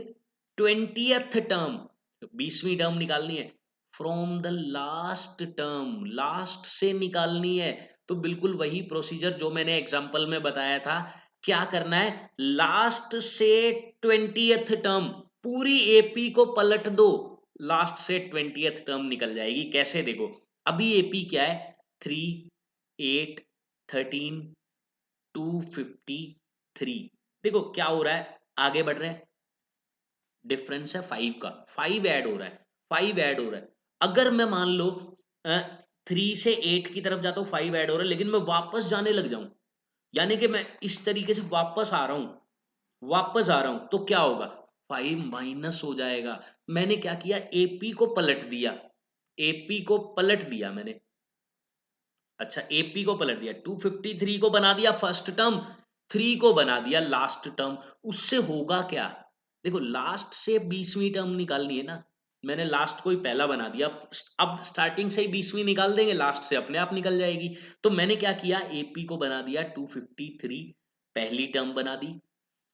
20th टर्म, 20वीं टर्म निकालनी है from the last term, last से निकालनी है। तो बिल्कुल वही प्रोसीजर जो मैंने एग्जांपल में बताया था। क्या करना है? लास्ट से 20th टर्म, पूरी एपी को पलट दो, लास्ट से 20th टर्म निकल जाएगी। कैसे? देखो, अभी एपी क्या है? 3, 8, 13, 253। देखो क्या हो रहा है, आगे बढ़ रहे हैं, डिफरेंस है 5 का, 5 ऐड हो रहा है, 5 ऐड हो रहा है। अगर मैं मान लो 3 से 8 की तरफ जाता हूँ, 5 ऐड हो रहा है, लेकिन मैं वापस जाने लग जाऊं, यानी कि मैं इस तरीके से वापस आ रहा हूं, वापस आ रहा हूं, तो क्या होगा? 5 माइनस हो जाएगा। मैंने क्या किया? एपी को पलट दिया, एपी को पलट दिया मैंने। अच्छा, एपी को पलट दिया, 253 को बना दिया फर्स्ट टर्म, 3 को बना दिया लास्ट टर्म। उससे होगा क्या? देखो, लास्ट से 20वीं टर्म निकालनी है ना, मैंने लास्ट को ही पहला बना दिया। अब स्टार्टिंग से ही 20वीं निकाल देंगे, लास्ट से अपने आप निकल जाएगी। तो मैंने क्या किया? एपी को बना दिया 253, पहली टर्म बना दी।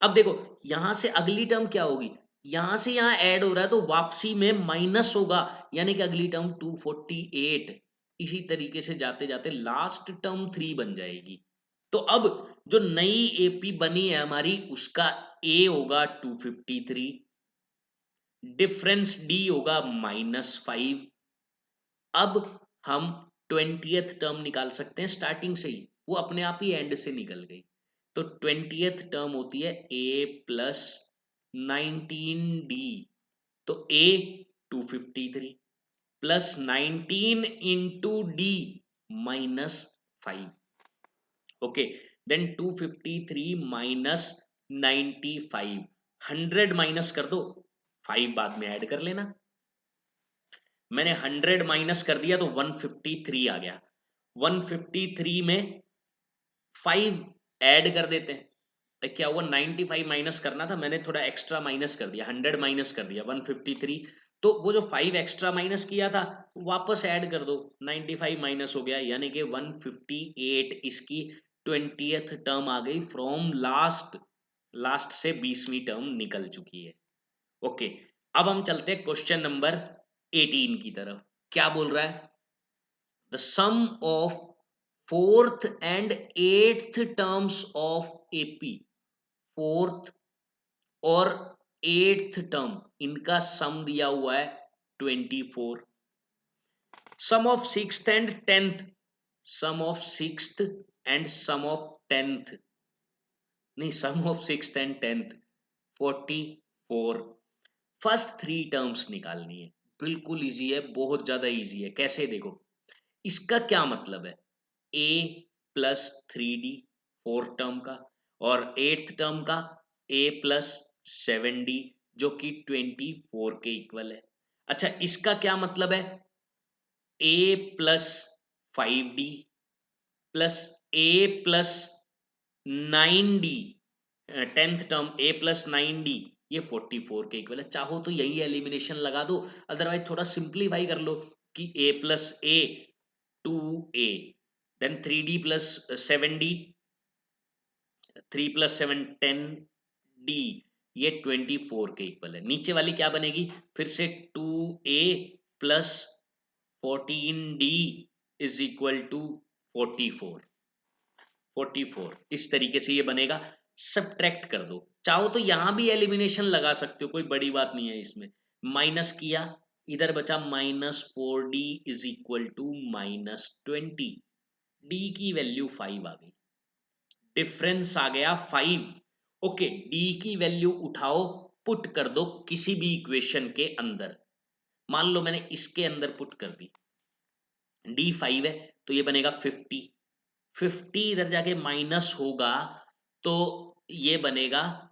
अब देखो, यहां से अगली टर्म क्या होगी? यहां से यहां ऐड हो रहा है, तो वापसी में माइनस होगा, यानी कि अगली टर्म 248। इसी तरीके से जाते जाते लास्ट टर्म 3 बन जाएगी। तो अब जो नई एपी बनी है हमारी, उसका ए होगा 253, डिफरेंस डी होगा -5। अब हम 20th टर्म निकाल सकते हैं स्टार्टिंग से ही, वो अपने आप ही एंड से निकल गई। तो 20th टर्म होती है a प्लस 19d। तो a 253 plus 19 into d -5। Okay, then 253 minus 95, 100 minus कर दो, 5 बाद में ऐड कर लेना। मैंने 100 माइनस कर दिया तो 153 आ गया। 153 में 5 ऐड कर देते हैं। क्या हुआ? 95 माइनस करना था, मैंने थोड़ा एक्स्ट्रा माइनस कर दिया, 100 माइनस कर दिया 153। तो वो जो 5 एक्स्ट्रा माइनस किया था, वापस ऐड कर दो, 95 माइनस हो गया, यानी कि 158 इसकी 20th टर्म आ गई फ्रॉम लास्ट। लास्ट से 20वीं टर्म निकल चुकी है। ओके, अब हम चलते हैं क्वेश्चन नंबर 18 की तरफ। क्या बोल रहा है? The sum of 4th and 8th terms of AP, 4th और 8th टर्म, इनका सम दिया हुआ है 24। Sum of 6th and 10th, sum of 6th and sum of 10th, नहीं, sum of 6th and 10th 44। First 3 terms निकालनी है। बिल्कुल easy है, बहुत ज्यादा इजी है। कैसे? देखो, इसका क्या मतलब है? a plus 3d 4th term का, और 8th टर्म का a प्लस 7d, जो कि 24 के इक्वल है। अच्छा, इसका क्या मतलब है? a plus 5d plus a plus 9d, 10th term a plus 9d, ये 44 के इक्वल है। चाहो तो यही एलिमिनेशन लगा दो, अदरवाइज थोड़ा सिंप्लीफाई कर लो कि a plus a 2a, then 3d plus 7d, 3 plus 7 10d, ये 24 के इक्वल है। नीचे वाली क्या बनेगी? फिर से 2a plus 14d is equal to 44। 44 इस तरीके से ये बनेगा। सब्ट्रैक्ट कर दो, चाहो तो यहां भी एलिमिनेशन लगा सकते हो, कोई बड़ी बात नहीं है इसमें। माइनस किया, इधर बचा -4d is equal to -20, d की वैल्यू 5 आ गई, डिफरेंस आ गया 5। ओके, डी की वैल्यू उठाओ, पुट कर दो किसी भी इक्वेशन के अंदर। मान लो मैंने इसके अंदर पुट कर दी, डी 5 है, तो ये बनेगा 50। 50 इधर जाके माइनस होगा, तो ये बनेगा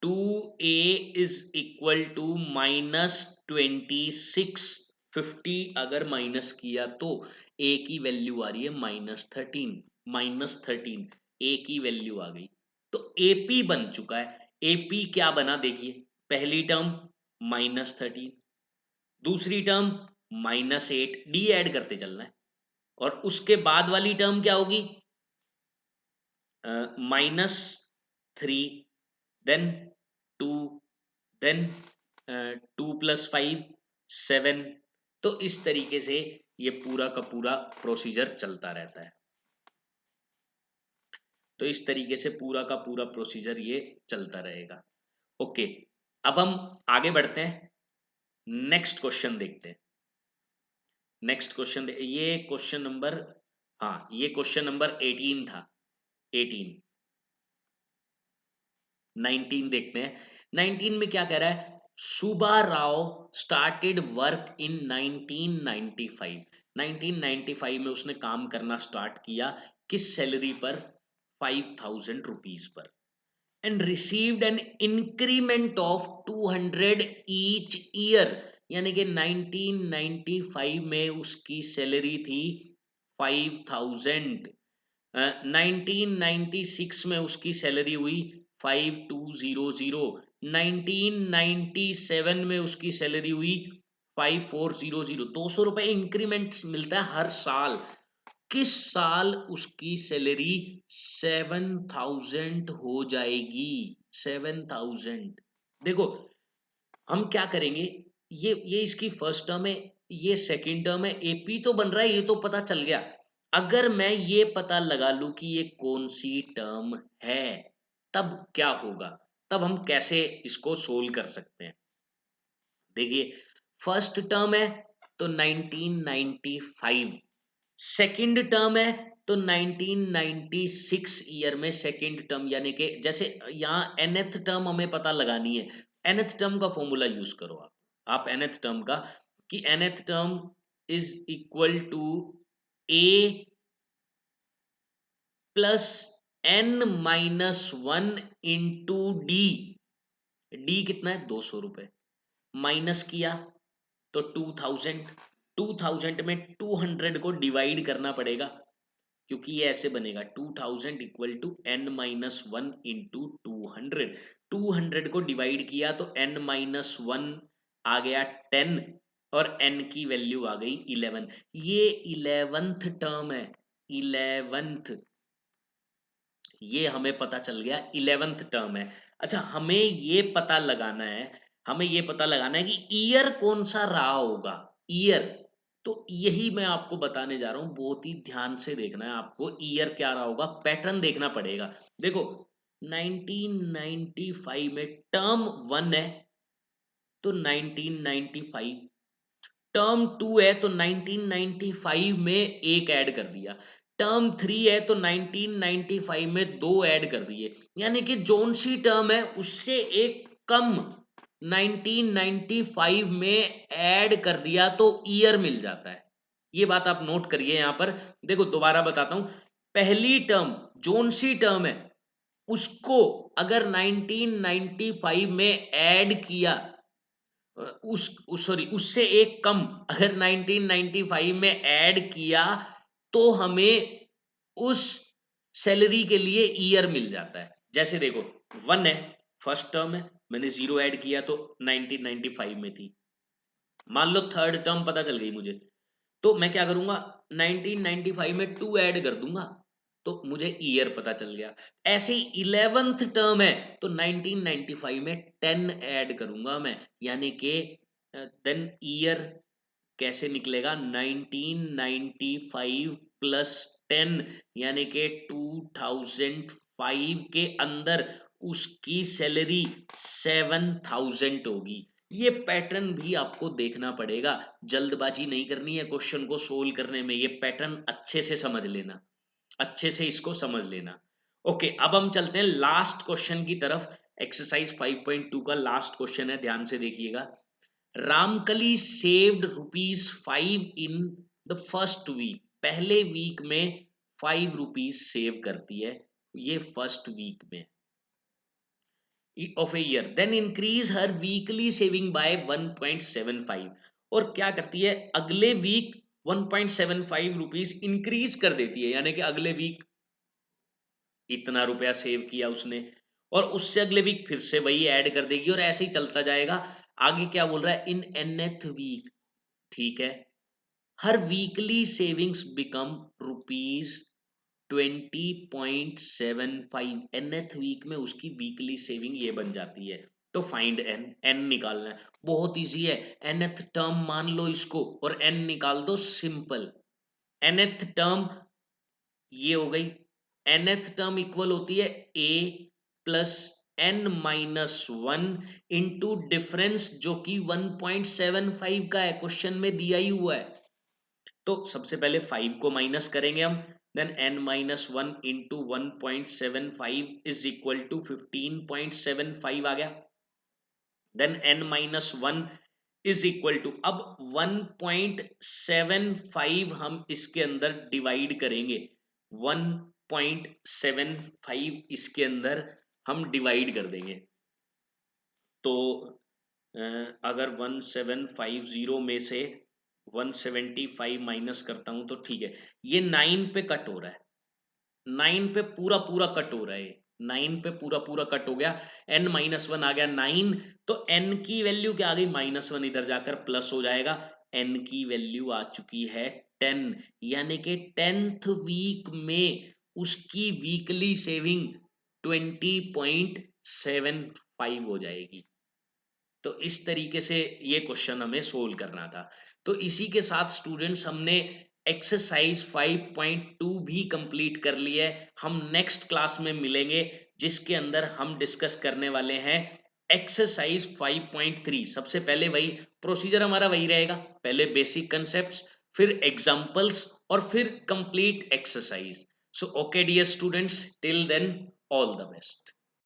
2a इज इक्वल टू -26। 50 अगर माइनस किया तो a की वैल्यू आ रही है -13, -13 a की वैल्यू आ गई। तो AP बन चुका है। AP क्या बना? देखिए, पहली टर्म -13, दूसरी टर्म -8, डी ऐड करते चलना है। और उसके बाद वाली टर्म क्या होगी? -3, देन 2, देन 2 + 5 7। तो इस तरीके से ये पूरा का पूरा प्रोसीजर चलता रहता है। तो इस तरीके से पूरा का पूरा प्रोसीजर ये चलता रहेगा। ओके, अब हम आगे बढ़ते हैं, नेक्स्ट क्वेश्चन देखते हैं। नेक्स्ट क्वेश्चन ये क्वेश्चन नंबर, हाँ ये क्वेश्चन नंबर 18 था। 18, 19 देखते हैं। 19 में क्या कह रहा है? Subba Rao started work in 1995। 1995 में उसने काम करना स्टार्ट किया, किस सैलरी पर? 5000 rupees per, and received an increment of 200 each year. यानी कि 1995 में उसकी सैलरी थी 5000। 1996 में उसकी सैलरी हुई 5200। 1997 में उसकी सैलरी हुई 5400। 200 रुपए इंक्रीमेंट मिलता है हर साल। किस साल उसकी सैलरी 7000 हो जाएगी? 7000। देखो, हम क्या करेंगे, ये इसकी फर्स्ट टर्म है, ये सेकंड टर्म है, एपी तो बन रहा है, ये तो पता चल गया। अगर मैं ये पता लगा लूं कि ये कौन सी टर्म है, तब क्या होगा? तब हम कैसे इसको सोल्व कर सकते हैं? देखिए, फर्स्ट टर्म है तो 1995, सेकंड टर्म है तो 1996 ईयर में सेकंड टर्म, यानी कि जैसे यहाँ nth टर्म हमें पता लगानी है। nth टर्म का फॉर्मूला यूज करो आप nth टर्म का, कि nth term is equal to a plus n minus 1 into d. D कितना है? 200 रुपए। माइनस किया तो 2000। 2000 में 200 को डिवाइड करना पड़ेगा, क्योंकि ये ऐसे बनेगा 2000 equal to n minus 1 into 200। 200 को डिवाइड किया तो n माइनस 1 आ गया 10, और n की वैल्यू आ गई 11। ये 11th टर्म है। 11th, ये हमें पता चल गया 11th टर्म है। अच्छा, हमें ये पता लगाना है, हमें ये पता लगाना है कि ईयर कौन सा रहा होगा। ईयर, तो यही मैं आपको बताने जा रहा हूं, बहुत ही ध्यान से देखना है आपको। ईयर क्या रहा होगा, पैटर्न देखना पड़ेगा। देखो, 1995 में टर्म 1 है तो 1995, टर्म 2 है तो 1995 में एक ऐड कर दिया, टर्म 3 है तो 1995 में दो ऐड कर दिए। यानी कि जोन सी टर्म है उससे एक कम 1995 में ऐड कर दिया तो ईयर मिल जाता है। ये बात आप नोट करिए यहां पर। देखो, दोबारा बताता हूं, पहली टर्म जोन सी टर्म है, उसको अगर 1995 में ऐड किया, सॉरी उससे एक कम अगर 1995 में ऐड किया, तो हमें उस सैलरी के लिए ईयर मिल जाता है। जैसे देखो, 1 है, फर्स्ट टर्म है, मैंने 0 ऐड किया तो 1995 में थी। मान लो थर्ड टर्म पता चल गई मुझे, तो मैं क्या करूंगा, 1995 में 2 ऐड कर दूंगा तो मुझे ईयर पता चल गया। ऐसे ही 11th टर्म है तो 1995 में 10 ऐड करूंगा मैं, यानी कि देन ईयर कैसे निकलेगा, 1995 प्लस 10, यानी कि 2005 के अंदर उसकी सैलरी 7000 होगी। ये पैटर्न भी आपको देखना पड़ेगा, जल्दबाजी नहीं करनी है क्वेश्चन को सोल्व करने में। ये पैटर्न अच्छे से समझ लेना, अच्छे से इसको समझ लेना। ओके, अब हम चलते हैं लास्ट क्वेश्चन की तरफ। एक्सरसाइज 5.2 का लास्ट क्वेश्चन है, ध्यान से देखिएगा। Ramkali saved ₹5 in the first week. पहले वीक में 5 रुपीज सेव करती है, ये फर्स्ट वीक में of a year, then increase हर वीकली सेविंग बाय 1.75। और क्या करती है, अगले वीक 1.75 रुपीज इंक्रीज कर देती है, यानी कि अगले वीक इतना रुपया सेव किया उसने, और उससे अगले वीक फिर से वही ऐड कर देगी, और ऐसे ही चलता जाएगा। आगे क्या बोल रहा है, इन nth वीक, ठीक है, her weekly savings become ₹20.75, nth week में उसकी वीकली सेविंग ये बन जाती है। तो फाइंड एन, एन निकालना है, बहुत इजी है। nth टर्म मान लो इसको और n निकाल दो, सिंपल। nth टर्म ये हो गई, nth टर्म इक्वल होती है a plus n minus one into difference जो कि 1.75 का है, क्वेश्चन में दिया ही हुआ है। तो सबसे पहले 5 को माइनस करेंगे हम, then n minus one into 1.75 is equal to 15.75 आ गया। Then n minus one is equal to, अब 1.75 हम इसके अंदर डिवाइड करेंगे, 1.75 इसके अंदर हम डिवाइड कर देंगे। तो अगर 1750 में से 175 माइनस करता हूं तो ठीक है, ये 9 पे कट हो रहा है, 9 पे पूरा पूरा कट हो रहा है, 9 पे पूरा पूरा कट हो गया, n माइनस वन आ गया 9, तो n की वैल्यू क्या आ गई, माइनस वन इधर जाकर प्लस हो जाएगा, n की वैल्यू आ चुकी है 10, यानी कि 10th वीक में उसकी वीकली सेविंग 20.75 हो जाएगी। तो इस तरीके से ये क्वेश्चन हमें सोल्व करना था। तो इसी के साथ स्टूडेंट्स हमने एक्सरसाइज 5.2 भी कंप्लीट कर लिया है। हम नेक्स्ट क्लास में मिलेंगे जिसके अंदर हम डिस्कस करने वाले हैं एक्सरसाइज 5.3। सबसे पहले वही प्रोसीजर हमारा वही रहेगा, पहले बेसिक कंसेप्ट्स, फिर एग्जांपल्स और फिर complete exercise. So okay dear students, till then all the best.